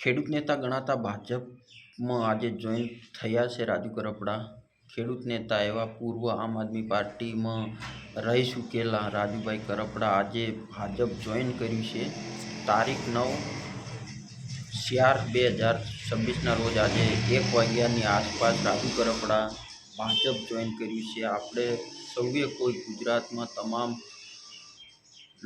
ખેડૂત નેતા ગણાતા ભાજપમાં આજે જોઈન થયા છે રાજુ કરપડા. ખેડૂત નેતા એવા પૂર્વ આમ આદમી પાર્ટીમાં રહી ચૂકેલા રાજુભાઈ કરપડા આજે ભાજપ જોઈન કર્યું છે. તારીખ 9/4/2026ના રોજ આજે 1 વાગ્યાની આસપાસ રાજુ કરપડા ભાજપ જોઈન કર્યું છે. આપણે સૌએ કોઈ ગુજરાતમાં તમામ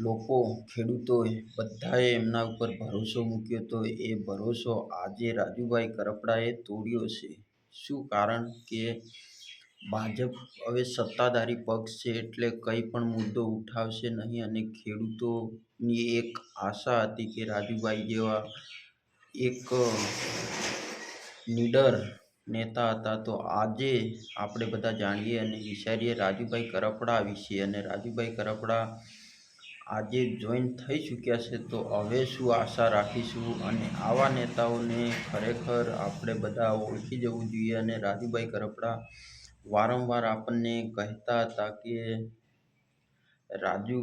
લોકો, ખેડૂતોએ બધાએ એમના ઉપર ભરોસો મૂક્યો હતો. એ ભરોસો આજે રાજુભાઈ કરપડાએ તોડ્યો છે. શું કારણ કે ભાજપ હવે સત્તાધારી પક્ષ છે એટલે કંઈ પણ મુદ્દો ઉઠાવશે નહીં અને ખેડૂતોની એક આશા હતી કે રાજુભાઈ જેવા એક નીડર નેતા હતા. તો આજે આપણે બધા જાણીએ અને વિચારીએ રાજુભાઈ કરપડા વિશે. અને રાજુભાઈ કરપડા આજે જોઈન થઈ ચૂક્યા છે તો હવે શું આશા રાખીશું અને આવા નેતાઓને ખરેખર આપણે બધા ઓળખી જવું જોઈએ. અને રાજુભાઈ કરપડા વારંવાર આપણને કહેતા હતા કે રાજુ,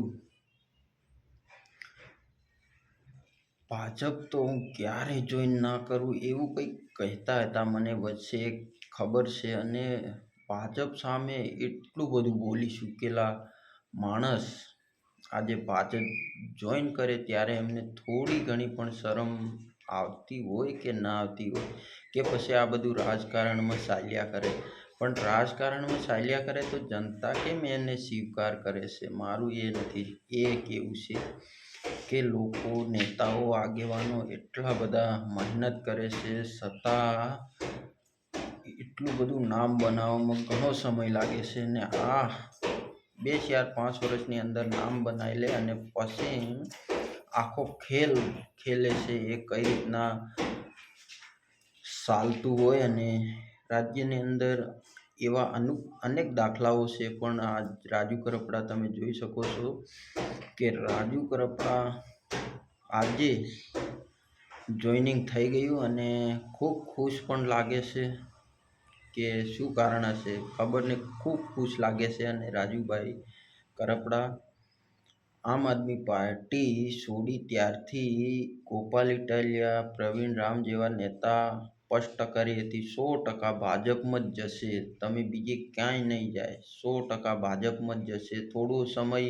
ભાજપ તો હું ક્યારે જોઈન ના કરું, એવું કંઈક કહેતા હતા. મને વચ્ચે એક ખબર છે. અને ભાજપ સામે એટલું બધું બોલી ચૂકેલા માણસ આજે ભાજપ જોઈન કરે ત્યારે એમને થોડી ઘણી પણ શરમ આવતી હોય કે ના આવતી હોય, કે પછી આ બધું રાજકારણમાં ચાલ્યા કરે. પણ રાજકારણમાં ચાલ્યા કરે તો જનતા કેમ એને સ્વીકાર કરે છે? મારું એ નથી એ કહેવું છે કે લોકો, નેતાઓ, આગેવાનો એટલા બધા મહેનત કરે છે છતાં એટલું બધું નામ બનાવવામાં ઘણો સમય લાગે છે. ને આ 2, 4, 5 વર્ષની અંદર નામ બનાવી લે અને પછી આખો ખેલ ખેલે છે એ કઈ રીતના ચાલતું હોય. અને રાજ્યની અંદર એવા અનેક દાખલાઓ છે. પણ આ રાજુ કરપડા તમે જોઈ શકો છો કે રાજુ કરપડા આજે જોઈનિંગ થઈ ગયું અને ખૂબ ખુશ પણ લાગે છે. કે શું કારણ હશે ખબર નહીં, ખૂબ ખુશ લાગે છે. અને રાજુભાઈ કરપડા આમ આદમી પાર્ટી છોડી ત્યારથી ગોપાલ ઇટાલિયા, પ્રવીણ રામ જેવા નેતા સ્પષ્ટ કરી હતી 100% ભાજપમાં જ જશે, તમે બીજે ક્યાંય નહીં જાય, 100% ભાજપમાં જ જશે. થોડો સમય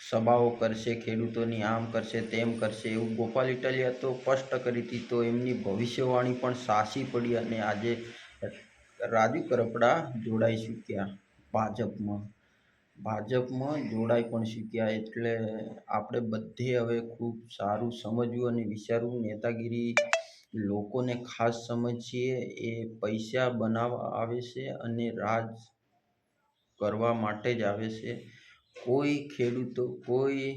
સભાઓ કરશે, ખેડૂતોની આમ કરશે તેમ કરશે એવું ગોપાલ ઇટાલિયા તો સ્પષ્ટ કરી હતી. તો એમની ભવિષ્યવાણી પણ સાચી પડી અને આજે રાજુ કરપડા જોડાઈ ચૂક્યા ભાજપમાં જોડાઈ પણ ચૂક્યા. એટલે આપણે બધે હવે ખૂબ સારું સમજવું અને વિચારવું. નેતાગીરી લોકોને ખાસ સમજીએ, એ પૈસા બનાવવા આવે છે અને રાજ કરવા માટે જ આવે છે. કોઈ ખેડૂતો, કોઈ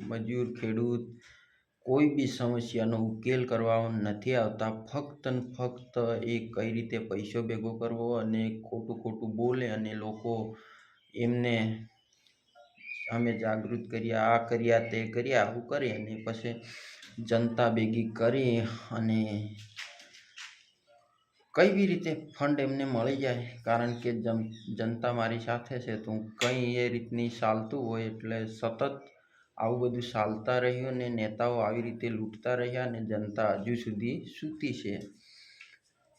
મજૂર ખેડૂત, કોઈ બી સમસ્યાનો ઉકેલ કરવા નથી આવતા. ફક્ત ને ફક્ત એ કઈ રીતે પૈસો ભેગો કરવો અને ખોટું બોલે અને લોકો એમને અમે જાગૃત કર્યા, આ કર્યા, તે કર્યા, આવું કરી અને પછી જનતા ભેગી કરી અને કઈ બી રીતે ફંડ એમને મળી જાય. કારણ કે જનતા મારી સાથે છે તો કંઈ એ રીતની ચાલતું હોય એટલે સતત આવું બધું ચાલતા રહ્યું અને નેતાઓ આવી રીતે લૂંટતા રહ્યા અને જનતા હજુ સુધી સૂતી છે.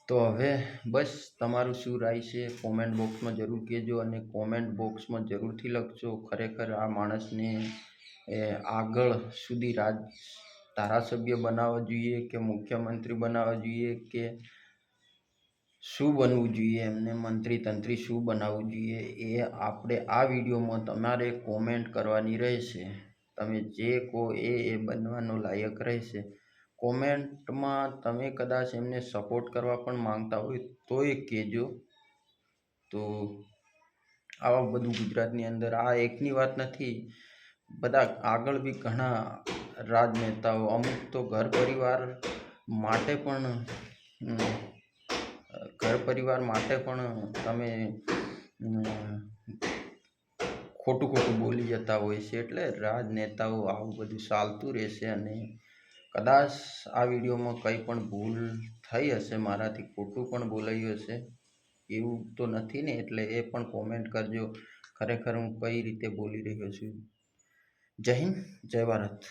તો હવે બસ તમારું શું રાય છે કોમેન્ટ બોક્સમાં જરૂર કહેજો. અને કોમેન્ટ બોક્સમાં જરૂરથી લખજો ખરેખર આ માણસને આગળ સુધી ધારાસભ્ય બનાવવા જોઈએ કે મુખ્યમંત્રી બનાવવા જોઈએ કે શું બનવું જોઈએ, એમને મંત્રી તંત્રી શું બનાવવું જોઈએ, એ આપણે આ વિડીયોમાં તમારે કોમેન્ટ કરવાની રહેશે. તમે જે કહો એ બનવાનો લાયક રહેશે. કોમેન્ટમાં તમે કદાચ એમને સપોર્ટ કરવા પણ માંગતા હોય તોય કહેજો. તો આવા બધું ગુજરાતની અંદર આ એકની વાત નથી, બધા આગળ બી ઘણા રાજનેતાઓ, અમુક તો ઘર પરિવાર માટે પણ તમે ખોટું બોલી જતા હોય છે. એટલે રાજનેતાઓ આવું બધું ચાલતું રહેશે. અને કદાચ આ વિડીયોમાં કંઈ પણ ભૂલ થઈ હશે, મારાથી ખોટું પણ બોલાયું હશે, એવું તો નથી ને, એટલે એ પણ કોમેન્ટ કરજો ખરેખર હું કઈ રીતે બોલી રહ્યો છું. જય હિન્દ, જય ભારત.